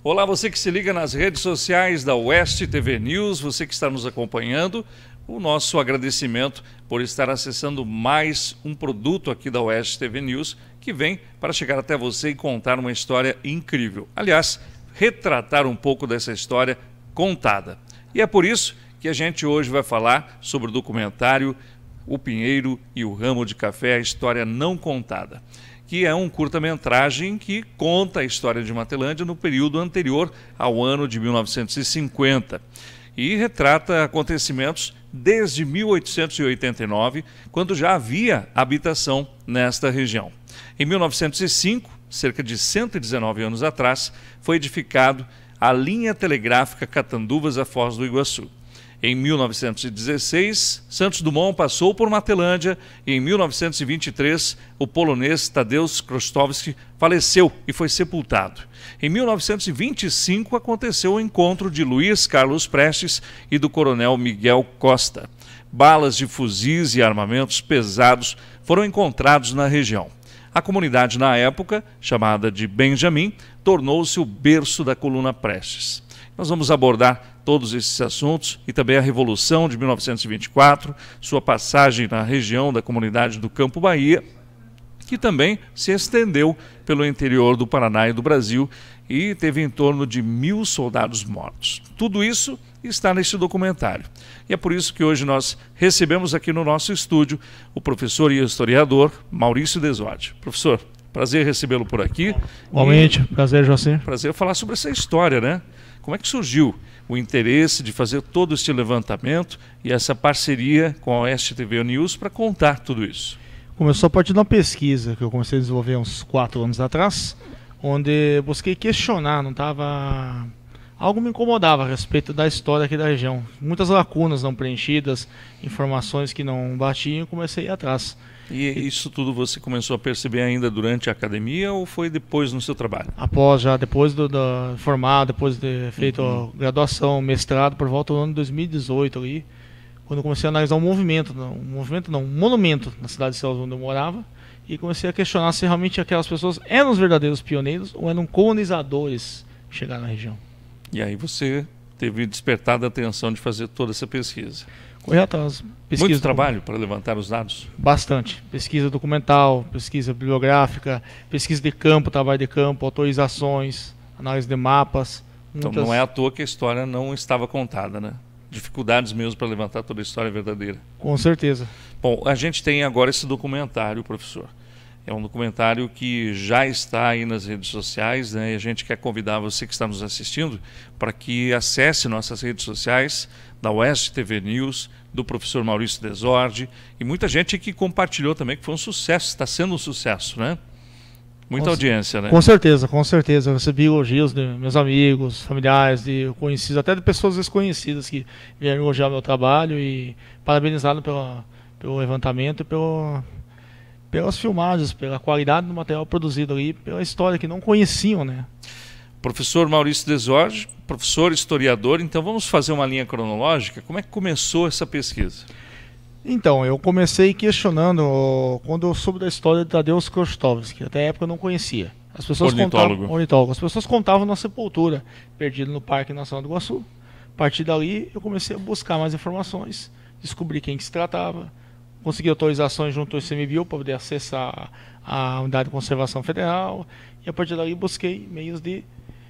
Olá, você que se liga nas redes sociais da Oeste TV News, você que está nos acompanhando, o nosso agradecimento por estar acessando mais um produto aqui da Oeste TV News, que vem para chegar até você e contar uma história incrível. Aliás, retratar um pouco dessa história contada. E é por isso que a gente hoje vai falar sobre o documentário O Pinheiro e o Ramo de Café, a História Não Contada, que é um curta-metragem que conta a história de Matelândia no período anterior ao ano de 1950 e retrata acontecimentos desde 1889, quando já havia habitação nesta região. Em 1905, cerca de 119 anos atrás, foi edificado a linha telegráfica Catanduvas a Foz do Iguaçu. Em 1916, Santos Dumont passou por Matelândia e em 1923 o polonês Tadeusz Krostowski faleceu e foi sepultado. Em 1925 aconteceu o encontro de Luiz Carlos Prestes e do coronel Miguel Costa. Balas de fuzis e armamentos pesados foram encontrados na região. A comunidade na época, chamada de Benjamin, tornou-se o berço da coluna Prestes. Nós vamos abordar todos esses assuntos e também a Revolução de 1924, sua passagem na região da comunidade do Campo Bahia, que também se estendeu pelo interior do Paraná e do Brasil e teve em torno de 1000 soldados mortos. Tudo isso está neste documentário. E é por isso que hoje nós recebemos aqui no nosso estúdio o professor e historiador Maurício Desordi. Professor, prazer recebê-lo por aqui. Igualmente, prazer, José. Prazer falar sobre essa história, né? Como é que surgiu o interesse de fazer todo este levantamento e essa parceria com a Oeste TV News para contar tudo isso? Começou a partir de uma pesquisa que eu comecei a desenvolver uns 4 anos atrás, onde busquei questionar, algo me incomodava a respeito da história aqui da região. Muitas lacunas não preenchidas, informações que não batiam, e comecei a ir atrás. E isso tudo você começou a perceber ainda durante a academia ou foi depois no seu trabalho? Após, já depois do formado, depois de ter feito a graduação, mestrado, por volta do ano de 2018 ali, quando eu comecei a analisar um monumento na cidade de Celso, onde eu morava, e comecei a questionar se realmente aquelas pessoas eram os verdadeiros pioneiros ou eram colonizadores que chegaram na região. E aí você teve despertado a atenção de fazer toda essa pesquisa. Correr atrás. Muito trabalho para levantar os dados? Bastante. Pesquisa documental, pesquisa bibliográfica, pesquisa de campo, trabalho de campo, autorizações, análise de mapas. Então não é à toa que a história não estava contada, né? Dificuldades mesmo para levantar toda a história verdadeira. Com certeza. Bom, a gente tem agora esse documentário, professor. É um documentário que já está aí nas redes sociais, né? E a gente quer convidar você que está nos assistindo para que acesse nossas redes sociais da Oeste TV News, do professor Maurício Desordi, e muita gente que compartilhou também, que foi um sucesso, está sendo um sucesso, né? Muita audiência, né? Com certeza, com certeza. Eu recebi elogios de meus amigos, familiares, de conhecidos, até de pessoas desconhecidas que vieram elogiar meu trabalho e parabenizaram pelo levantamento e pelas filmagens, pela qualidade do material produzido ali, pela história que não conheciam, né? Professor Maurício Desordi, professor historiador, então vamos fazer uma linha cronológica. Como é que começou essa pesquisa? Então, eu comecei questionando quando eu soube da história de Tadeusz Krostowski, que até a época eu não conhecia. As pessoas ornitólogo. As pessoas contavam na sepultura, perdido no Parque Nacional do Iguaçu. A partir dali, eu comecei a buscar mais informações, descobri quem que se tratava, consegui autorizações junto ao ICMBio para poder acessar a Unidade de Conservação Federal, e a partir dali busquei meios de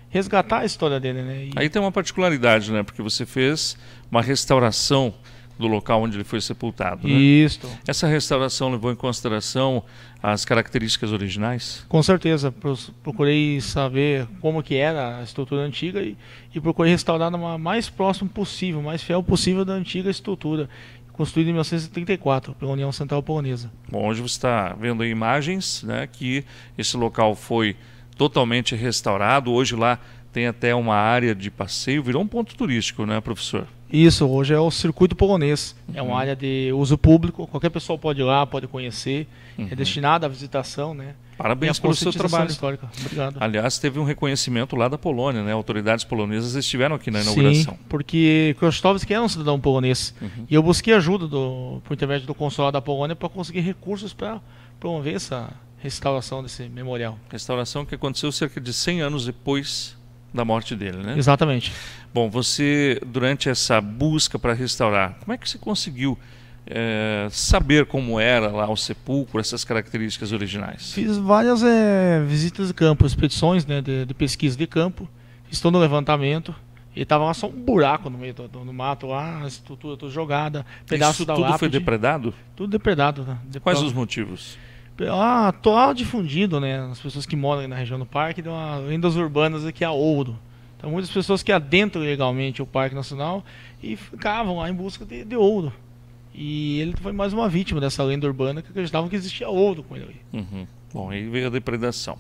resgatar a história dele, né? Aí tem uma particularidade, né? Porque você fez uma restauração do local onde ele foi sepultado, né? Isso. Essa restauração levou em consideração as características originais? Com certeza. Procurei saber como que era a estrutura antiga e procurei restaurar mais próximo possível, mais fiel possível da antiga estrutura, construída em 1934 pela União Central Polonesa. Bom, hoje você está vendo aí imagens, né, que esse local foi totalmente restaurado. Hoje lá tem até uma área de passeio, virou um ponto turístico, né, professor? Isso, hoje é o circuito polonês, é uma área de uso público, qualquer pessoa pode ir lá, pode conhecer, é destinada à visitação, né? Parabéns pelo seu trabalho. Histórica. Obrigado. Aliás, teve um reconhecimento lá da Polônia, né? Autoridades polonesas estiveram aqui na inauguração. Sim, porque Krostowski era um cidadão polonês, e eu busquei ajuda por intermédio do consulado da Polônia para conseguir recursos para promover essa restauração desse memorial. Restauração que aconteceu cerca de 100 anos depois da morte dele, né? Exatamente. Bom, você, durante essa busca para restaurar, como é que você conseguiu saber como era lá o sepulcro, essas características originais? Fiz várias visitas de campo, expedições, né, de pesquisa de campo. Estou no levantamento. E tava lá só um buraco no meio do mato lá, a estrutura toda jogada, pedaço da lápide. Tudo foi depredado? Tudo depredado. Né? Quais os motivos? Tô difundido, né? As pessoas que moram na região do parque, tem lendas urbanas aqui a ouro. Então muitas pessoas que adentram legalmente o Parque Nacional e ficavam lá em busca de ouro. E ele foi mais uma vítima dessa lenda urbana que acreditavam que existia ouro com ele. Uhum. Bom, aí veio a depredação.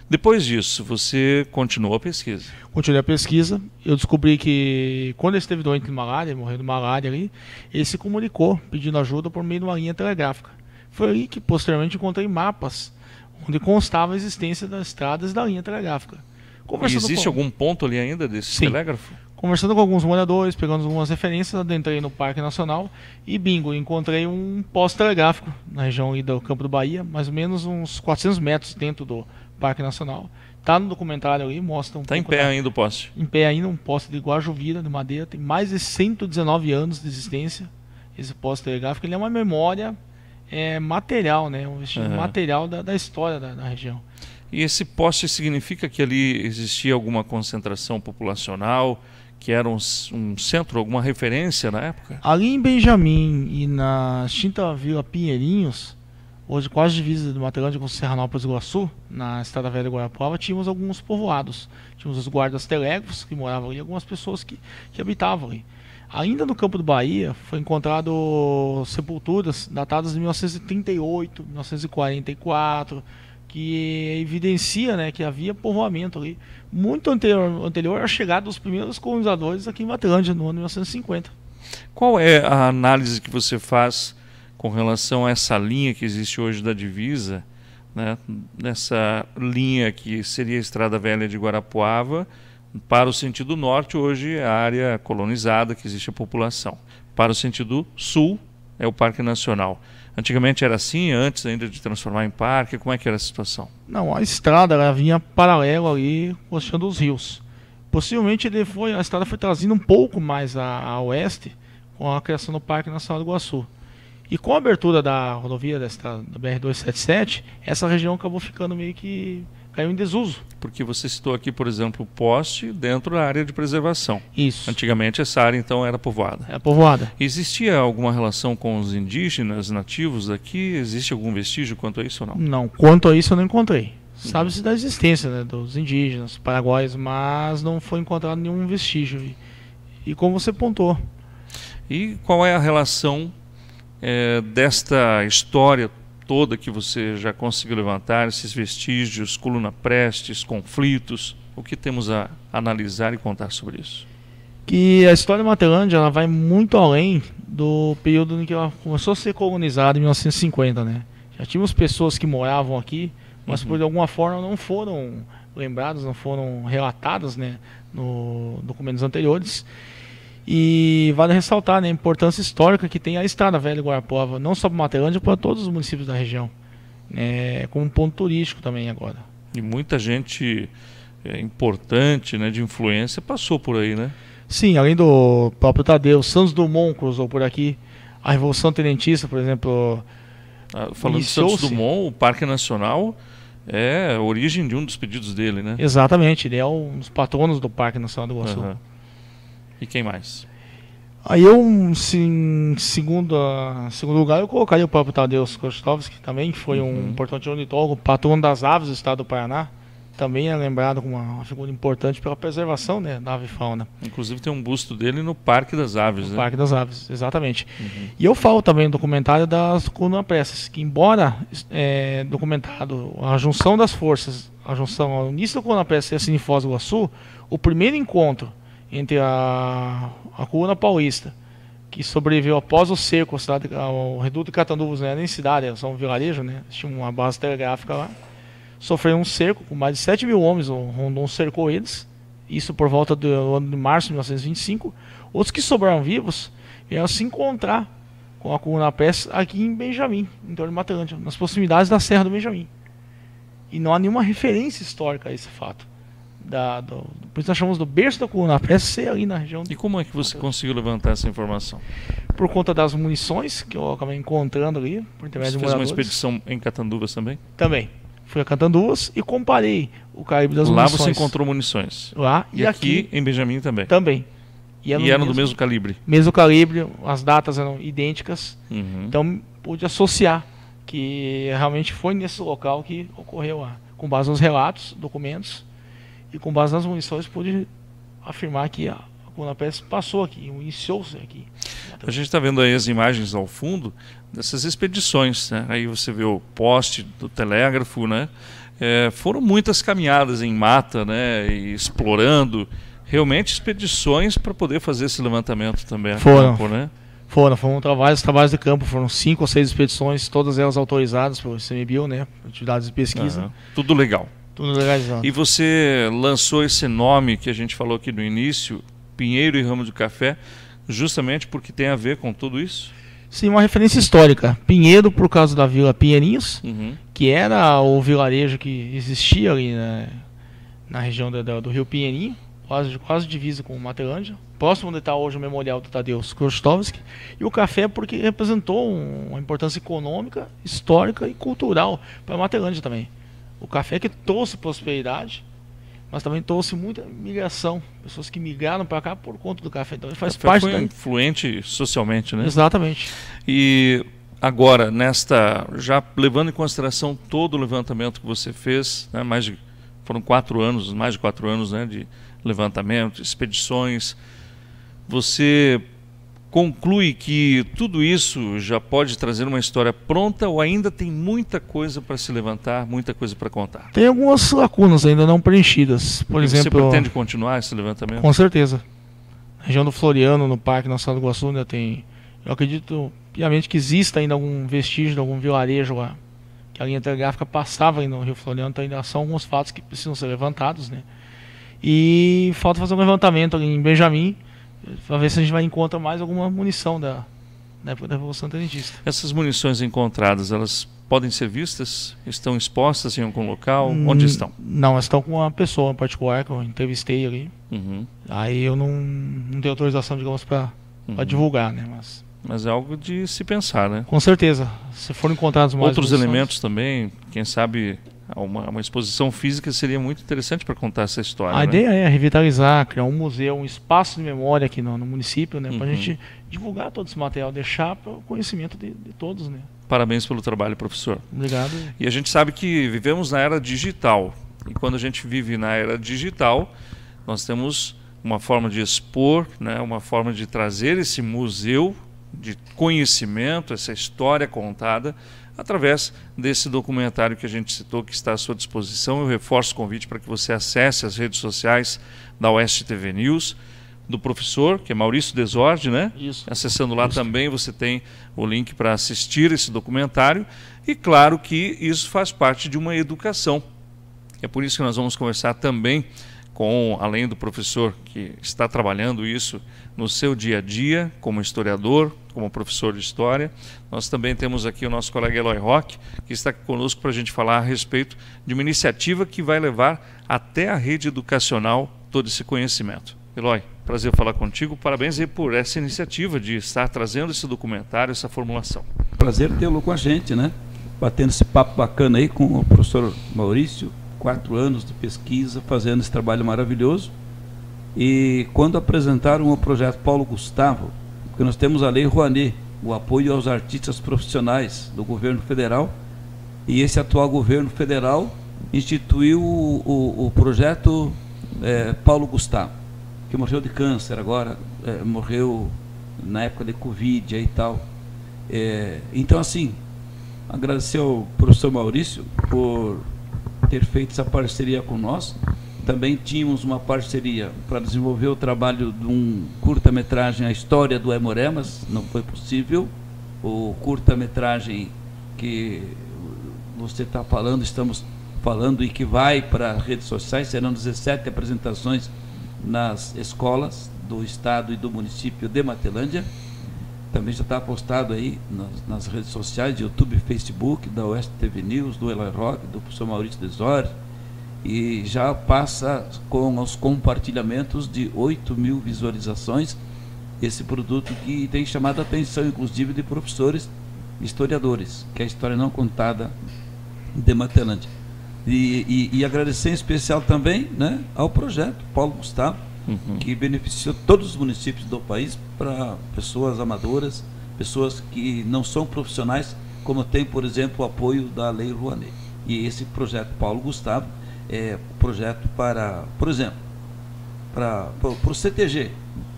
Depois disso, você continuou a pesquisa? Continuei a pesquisa. Eu descobri que quando ele esteve doente de malária, morreu de malária ali, ele se comunicou pedindo ajuda por meio de uma linha telegráfica. Foi ali que posteriormente encontrei mapas onde constava a existência das estradas da linha telegráfica. E existe algum ponto ali ainda desse telégrafo? Conversando com alguns moradores, pegando algumas referências, adentrei no Parque Nacional e bingo, encontrei um poste telegráfico na região ali do Campo do Bahia, mais ou menos uns 400 metros dentro do Parque Nacional. Tá no documentário ali, mostra Tá em pé ainda o poste? Em pé ainda, um poste de guajuvira, de madeira, tem mais de 119 anos de existência. Esse poste telegráfico, ele é uma memória material, né? Um vestígio material da história da região. E esse poste significa que ali existia alguma concentração populacional, que era um centro, alguma referência na época? Ali em Benjamin e na extinta Vila Pinheirinhos, hoje quase divisa do Mato com Serranópolis e Iguaçu, na Estrada Velha de Guarapuava, tínhamos alguns povoados. Tínhamos os guardas telégrafos que moravam ali, algumas pessoas que habitavam ali. Ainda no Campo do Bahia, foi encontrado sepulturas datadas de 1938, 1944, que evidencia, né, que havia povoamento ali, muito anterior à chegada dos primeiros colonizadores aqui em Matilândia, no ano de 1950. Qual é a análise que você faz com relação a essa linha que existe hoje da divisa, né, nessa linha que seria a Estrada Velha de Guarapuava, para o sentido norte, hoje é a área colonizada, que existe a população. Para o sentido sul, é o Parque Nacional. Antigamente era assim, antes ainda de transformar em parque, como é que era a situação? Não, a estrada ela vinha paralela ali, puxando os rios. Possivelmente a estrada foi trazida um pouco mais a oeste, com a criação do Parque Nacional do Iguaçu. E com a abertura da rodovia da BR-277, essa região acabou ficando meio que caiu em desuso. Porque você citou aqui, por exemplo, o poste dentro da área de preservação. Isso. Antigamente essa área então era povoada. Era povoada. Existia alguma relação com os indígenas nativos aqui? Existe algum vestígio quanto a isso ou não? Não, quanto a isso eu não encontrei. Sabe-se da existência, né, dos indígenas, paraguaios, mas não foi encontrado nenhum vestígio. E como você pontuou. E qual é a relação desta história toda que você já conseguiu levantar, esses vestígios, Coluna Prestes, conflitos, o que temos a analisar e contar sobre isso? Que a história de Matilândia ela vai muito além do período em que ela começou a ser colonizada, em 1950, né? Já tínhamos pessoas que moravam aqui, mas por alguma forma não foram lembradas, não foram relatadas, né, nos documentos anteriores. E vale ressaltar, né, a importância histórica que tem a Estrada Velha de Guarapuava, não só para Matilândia, para todos os municípios da região, como um ponto turístico também agora. E muita gente importante, né, de influência passou por aí, né? Sim, além do próprio Tadeu, Santos Dumont cruzou por aqui, a Revolução Tenentista, por exemplo. Falando de Santos Dumont, o Parque Nacional é a origem de um dos pedidos dele, né? Exatamente, ele é um dos patronos do Parque Nacional do Iguaçu. E quem mais? Aí eu, em segundo lugar, eu colocaria o próprio Tadeu Kostovski também, que foi um importante ornitólogo, patrono das aves do estado do Paraná. Também é lembrado como uma figura importante pela preservação, né, da avifauna. Inclusive tem um busto dele no Parque das Aves, né? Parque das Aves, exatamente. E eu falo também no documentário das Coluna Prestes, que embora documentado a junção das forças, ao início da Coluna Prestes e a Cine Foz do Iguaçu, o primeiro encontro entre a Coluna Paulista, que sobreviveu após o cerco, o Reduto de Catanduvas não era nem cidade, era só um vilarejo, né? Tinha uma base telegráfica lá. Sofreu um cerco com mais de 7 mil homens, o Rondon cercou eles, isso por volta do ano de março de 1925. Outros que sobraram vivos vieram se encontrar com a Coluna Prestes aqui em Benjamin, em torno de Matilândia, nas proximidades da Serra do Benjamin. E não há nenhuma referência histórica a esse fato. por isso nós chamamos do berço da coluna a pé ser ali na região. E como é que você conseguiu levantar essa informação? Por conta das munições que eu acabei encontrando ali, por intermédio de moradores. Você fez uma expedição em Catanduvas também? Também. Fui a Catanduvas e comparei o calibre das munições. Lá você encontrou munições? Lá e aqui em Benjamim também? Também. E eram do mesmo calibre? Mesmo calibre, as datas eram idênticas. Uhum. Então pude associar que realmente foi nesse local que ocorreu lá. Com base nos relatos, documentos e com base nas munições pude afirmar que a coluna pés passou aqui, iniciou-se aqui. A gente está vendo aí as imagens ao fundo dessas expedições, né? Aí você vê o poste do telégrafo, né? Foram muitas caminhadas em mata, né? E explorando, realmente expedições para poder fazer esse levantamento também a campo, né? Foram trabalhos de campo, foram 5 ou 6 expedições, todas elas autorizadas pelo ICMBio, né? Atividades de pesquisa. Tudo legal. Tudo legalizado. E você lançou esse nome que a gente falou aqui no início, Pinheiro e Ramo de Café, justamente porque tem a ver com tudo isso? Sim, uma referência histórica. Pinheiro por causa da Vila Pinheirinhos, que era o vilarejo que existia ali, né, na região do Rio Pinheirinho, quase divisa com Matelândia, próximo onde está hoje o memorial do Tadeusz Krostowski. E o café porque representou uma importância econômica, histórica e cultural para Matelândia também. O café que trouxe prosperidade, mas também trouxe muita migração, pessoas que migraram para cá por conta do café. Então ele faz parte foi influente socialmente, né? Exatamente. E agora, já levando em consideração todo o levantamento que você fez, né, foram mais de 4 anos, né, de levantamento, expedições, você conclui que tudo isso já pode trazer uma história pronta ou ainda tem muita coisa para se levantar, muita coisa para contar? Tem algumas lacunas ainda não preenchidas. Por exemplo, você pretende continuar esse levantamento? Com certeza. Na região do Floriano, no Parque Nacional do Iguaçu, ainda tem... Eu acredito piamente que exista ainda algum vestígio de algum vilarejo lá, que a linha telegráfica passava aí no Rio Floriano, então ainda são alguns fatos que precisam ser levantados, né? E falta fazer um levantamento ali em Benjamim, para ver se a gente vai encontrar mais alguma munição da época da Revolução Tenentista. Essas munições encontradas, elas podem ser vistas? Estão expostas em algum local? Onde estão? Não, elas estão com uma pessoa em particular que eu entrevistei ali. Aí eu não tenho autorização, digamos, para divulgar, né? Mas é algo de se pensar, né? Com certeza. Se forem encontrados mais outros elementos também, quem sabe... Uma exposição física seria muito interessante para contar essa história. A ideia é revitalizar, criar um museu, um espaço de memória aqui no município, né, para a gente divulgar todo esse material, deixar para o conhecimento de todos, né. Parabéns pelo trabalho, professor. Obrigado. E a gente sabe que vivemos na era digital. E quando a gente vive na era digital, nós temos uma forma de expor, né, uma forma de trazer esse museu de conhecimento, essa história contada, através desse documentário que a gente citou, que está à sua disposição. Eu reforço o convite para que você acesse as redes sociais da Oeste TV News, do professor, que é Maurício Desorde, né? Isso. Acessando lá também você tem o link para assistir esse documentário. E claro que isso faz parte de uma educação. É por isso que nós vamos conversar também além do professor que está trabalhando isso no seu dia a dia, como historiador, como professor de história. Nós também temos aqui o nosso colega Eloy Roque, que está aqui conosco para a gente falar a respeito de uma iniciativa que vai levar até a rede educacional todo esse conhecimento. Eloy, prazer falar contigo. Parabéns aí por essa iniciativa de estar trazendo esse documentário, essa formulação. Prazer tê-lo com a gente, né? Batendo esse papo bacana aí com o professor Maurício. 4 anos de pesquisa, fazendo esse trabalho maravilhoso. E quando apresentaram o projeto Paulo Gustavo, porque nós temos a Lei Rouanet, o apoio aos artistas profissionais do governo federal, e esse atual governo federal instituiu o projeto Paulo Gustavo, que morreu de câncer agora, morreu na época de Covid e tal. Então, assim, agradecer ao professor Maurício por ter feito essa parceria com nós. Também tínhamos uma parceria para desenvolver o trabalho de um curta-metragem, a história do Aimoré, mas não foi possível. O curta-metragem que você está falando, estamos falando, e que vai para as redes sociais, serão 17 apresentações nas escolas do estado e do município de Matelândia. Também já está postado aí nas redes sociais, YouTube, Facebook, da Oeste TV News, do Eloy Roque, do professor Maurício Desorde, e já passa com os compartilhamentos de 8.000 visualizações, esse produto que tem chamado a atenção, inclusive, de professores historiadores, que é a história não contada de Matelândia. E agradecer em especial também, né, ao projeto Paulo Gustavo, que beneficiou todos os municípios do país para pessoas amadoras, pessoas que não são profissionais, como tem, por exemplo, o apoio da Lei Rouanet. E esse projeto Paulo Gustavo é projeto para, por exemplo, para o CTG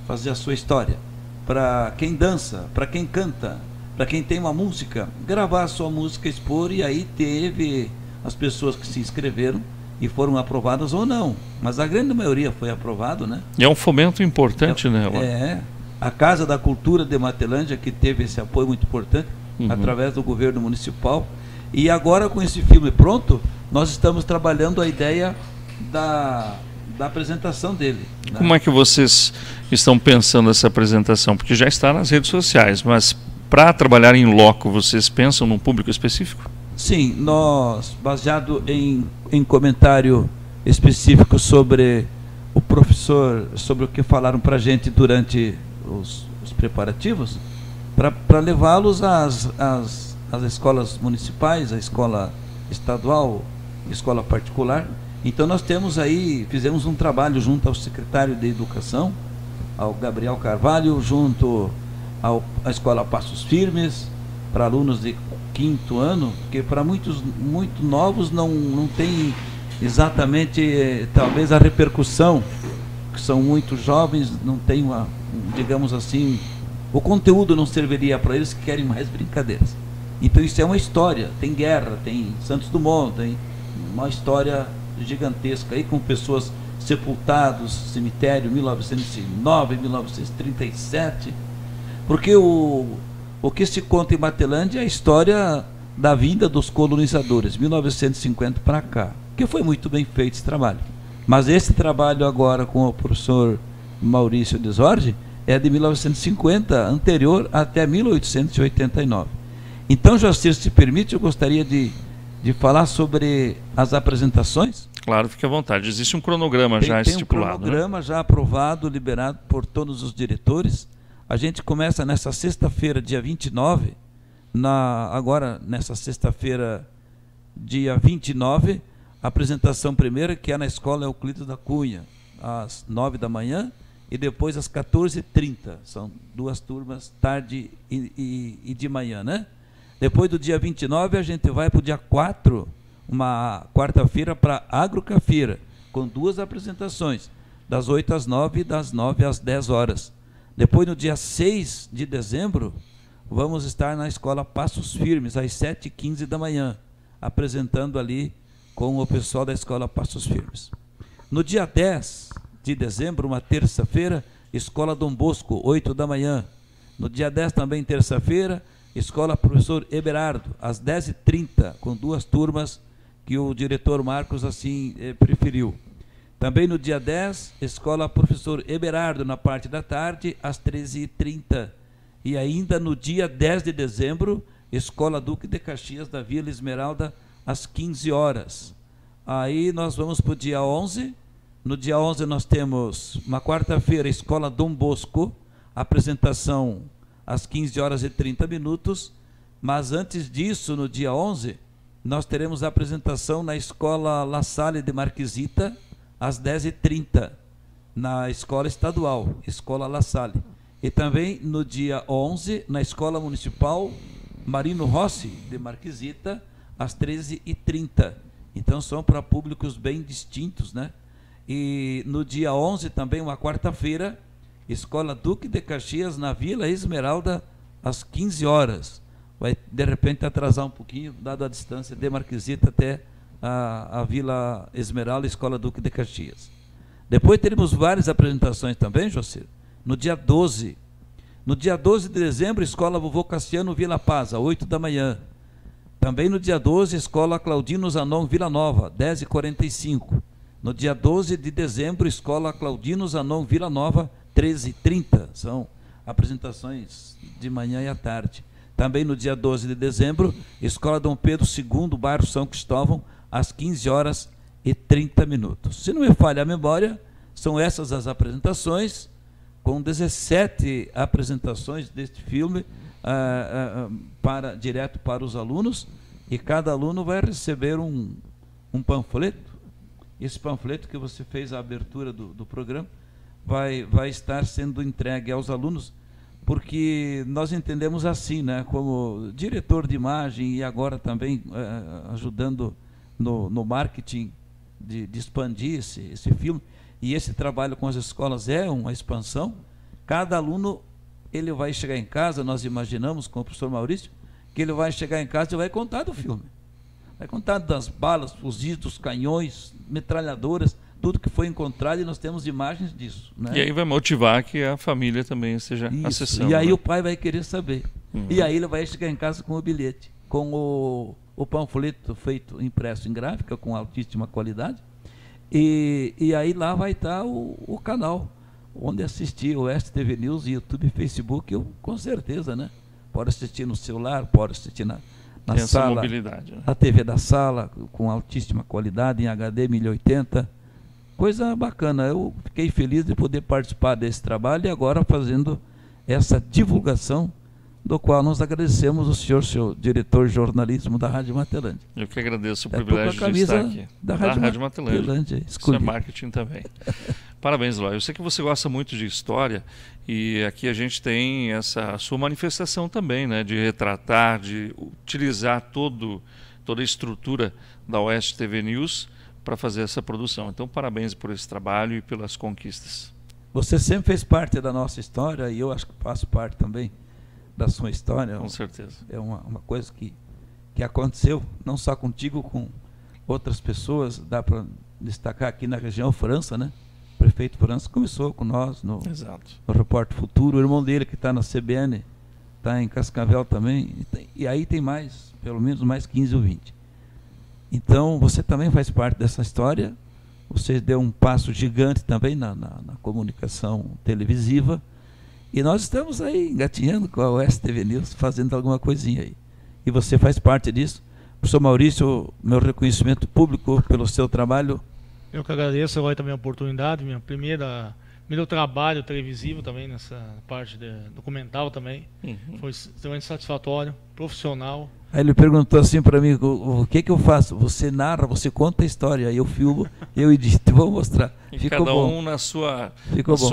fazer a sua história, para quem dança, para quem canta, para quem tem uma música, gravar a sua música, expor, e aí teve as pessoas que se inscreveram e foram aprovadas ou não, mas a grande maioria foi aprovado, né? E é um fomento importante, né? A Casa da Cultura de Matelândia, que teve esse apoio muito importante, através do governo municipal, e agora com esse filme pronto, nós estamos trabalhando a ideia da apresentação dele. Né? Como é que vocês estão pensando essa apresentação? Porque já está nas redes sociais, mas para trabalhar em loco, vocês pensam num público específico? Sim, nós, baseado em comentário específico sobre o professor, sobre o que falaram para a gente durante os preparativos, para levá-los às escolas municipais, a escola estadual, escola particular. Então nós temos aí, fizemos um trabalho junto ao secretário de Educação, ao Gabriel Carvalho, junto à escola Passos Firmes, para alunos de 5º ano, porque para muitos muito novos não tem exatamente, talvez, a repercussão, que são muito jovens, não tem digamos assim, o conteúdo não serviria para eles que querem mais brincadeiras. Então isso é uma história, tem guerra, tem Santos Dumont, tem uma história gigantesca aí com pessoas sepultadas, cemitério 1909, 1937, porque o que se conta em Matelândia é a história da vinda dos colonizadores, 1950 para cá, que foi muito bem feito esse trabalho. Mas esse trabalho agora com o professor Maurício Desorge é de 1950, anterior até 1889. Então, Joacir, se permite, eu gostaria de falar sobre as apresentações. Claro, fique à vontade. Existe um cronograma já estipulado. Tem um cronograma, né? Já aprovado, liberado por todos os diretores. A gente começa nessa sexta-feira, dia 29, agora nessa sexta-feira, dia 29, a apresentação primeira, que é na Escola Euclides da Cunha, às 9 da manhã, e depois às 14h30. São 2 turmas, tarde e de manhã, né? Depois do dia 29, a gente vai para o dia 4, uma quarta-feira, para Agrocafeira, com 2 apresentações, das 8 às 9 e das 9 às 10 horas. Depois, no dia 6 de dezembro, vamos estar na Escola Passos Firmes, às 7h15 da manhã, apresentando ali com o pessoal da Escola Passos Firmes. No dia 10 de dezembro, uma terça-feira, Escola Dom Bosco, 8 da manhã. No dia 10, também terça-feira, Escola Professor Eberardo, às 10h30, com 2 turmas que o diretor Marcos assim preferiu. Também no dia 10, Escola Professor Eberardo, na parte da tarde, às 13h30. E ainda no dia 10 de dezembro, Escola Duque de Caxias, da Vila Esmeralda, às 15 horas. Aí nós vamos para o dia 11. No dia 11 nós temos uma quarta-feira, Escola Dom Bosco, apresentação às 15 horas e 30 minutos. Mas antes disso, no dia 11, nós teremos a apresentação na Escola La Salle de Marquisita, às 10h30, na Escola Estadual, Escola La Salle. E também no dia 11, na Escola Municipal Marino Rossi de Marquisita, às 13h30. Então são para públicos bem distintos, né? E no dia 11 também, uma quarta-feira, Escola Duque de Caxias, na Vila Esmeralda, às 15 horas. Vai, de repente, atrasar um pouquinho, dado a distância de Marquisita até a Vila Esmeralda, Escola Duque de Caxias. Depois teremos várias apresentações também, Jocir. No dia 12. No dia 12 de dezembro, Escola Vovô Cassiano, Vila Paz, às 8 da manhã. Também no dia 12, Escola Claudino Zanon, Vila Nova, 10h45. No dia 12 de dezembro, Escola Claudino Zanon, Vila Nova, 13h30. São apresentações de manhã e à tarde. Também no dia 12 de dezembro, Escola Dom Pedro II, bairro São Cristóvão, às 15 horas e 30 minutos. Se não me falha a memória, são essas as apresentações, com 17 apresentações deste filme direto para os alunos, e cada aluno vai receber um panfleto. Esse panfleto que você fez a abertura do programa vai estar sendo entregue aos alunos, porque nós entendemos assim, né, como diretor de imagem e agora também ajudando no marketing de expandir esse filme, e esse trabalho com as escolas é uma expansão. Cada aluno, ele vai chegar em casa, nós imaginamos com o professor Maurício, que ele vai chegar em casa e vai contar do filme. Vai contar das balas, fuzis, dos canhões, metralhadoras, tudo que foi encontrado, e nós temos imagens disso, né? E aí vai motivar que a família também esteja acessando. E aí, né? o pai vai querer saber. E aí ele vai chegar em casa com o bilhete, com o panfleto feito, impresso em gráfica, com altíssima qualidade. E aí lá vai estar o canal, onde assistir o Oeste TV News, YouTube, Facebook, com certeza, né? Pode assistir no celular, pode assistir na sala, mobilidade, né? A TV da sala, com altíssima qualidade, em HD 1080, coisa bacana. Eu fiquei feliz de poder participar desse trabalho e agora fazendo essa divulgação, do qual nós agradecemos o senhor diretor de jornalismo da Rádio Matelândia. Eu que agradeço o privilégio de estar aqui. Da Rádio Matelândia. Isso é marketing também. Parabéns, Eloy. Eu sei que você gosta muito de história, e aqui a gente tem essa sua manifestação também, né, de retratar, de utilizar toda a estrutura da Oeste TV News para fazer essa produção. Então, parabéns por esse trabalho e pelas conquistas. Você sempre fez parte da nossa história, e eu acho que faço parte também da sua história. Com certeza. É uma coisa que aconteceu, não só contigo, com outras pessoas. Dá para destacar aqui na região França, né? O prefeito França começou com nós no Repórter Futuro. O irmão dele, que está na CBN, está em Cascavel também. E aí tem mais, pelo menos mais 15 ou 20. Então, você também faz parte dessa história. Você deu um passo gigante também na comunicação televisiva. E nós estamos aí engatinhando com a Oeste TV News, fazendo alguma coisinha aí. E você faz parte disso. Professor Maurício, meu reconhecimento público pelo seu trabalho. Eu que agradeço agora também a oportunidade, meu trabalho televisivo também, nessa parte documental também. Foi extremamente satisfatório, profissional. Aí ele perguntou assim para mim, o que eu faço? Você narra, você conta a história, aí eu filmo, eu edito, vou mostrar. E ficou cada um na sua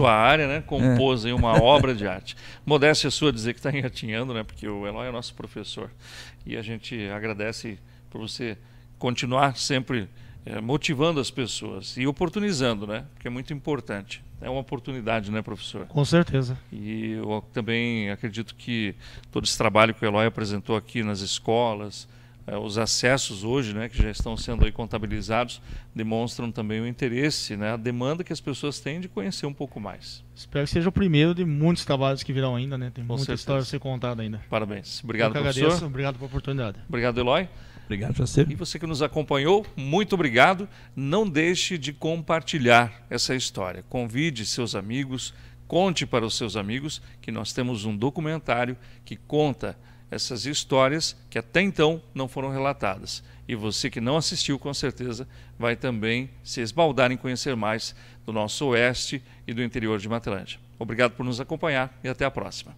área, né, compôs aí uma obra de arte. Modéstia sua dizer que está engatinhando, né, porque o Eloy é nosso professor. E a gente agradece por você continuar sempre motivando as pessoas e oportunizando, né, porque é muito importante. É uma oportunidade, né, professor? Com certeza. E eu também acredito que todo esse trabalho que o Eloy apresentou aqui nas escolas, os acessos hoje, né, que já estão sendo aí contabilizados, demonstram também o interesse, né, a demanda que as pessoas têm de conhecer um pouco mais. Espero que seja o primeiro de muitos trabalhos que virão ainda, né? Tem muita história a ser contada ainda. Parabéns. Obrigado, professor. Agradeço. Obrigado pela oportunidade. Obrigado, Eloy. Obrigado, José. E você que nos acompanhou, muito obrigado. Não deixe de compartilhar essa história. Convide seus amigos, conte para os seus amigos que nós temos um documentário que conta essas histórias que até então não foram relatadas. E você que não assistiu, com certeza, vai também se esbaldar em conhecer mais do nosso Oeste e do interior de Matelândia. Obrigado por nos acompanhar e até a próxima.